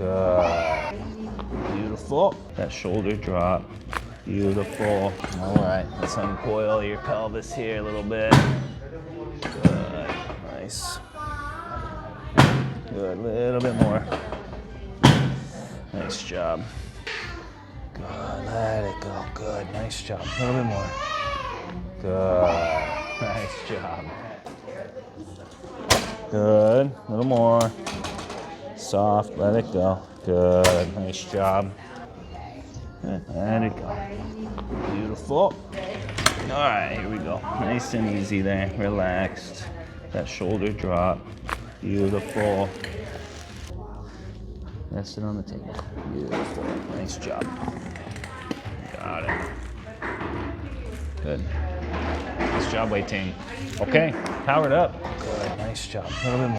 Good. Beautiful. That shoulder drop. Beautiful. All right, let's uncoil your pelvis here a little bit. Good. Nice. Good. A little bit more. Nice job. Good. Let it go. Good. Nice job. A little bit more. Good. Nice job. Good. A little more. Soft. Let it go. Good. Nice job. Good. Let it go. Beautiful. All right, here we go. Nice and easy there. Relaxed. That shoulder drop. Beautiful. Rest it on the table. Beautiful. Nice job. Got it. Good. Nice job, weight team. Okay, powered up. Good. Nice job. A little bit more.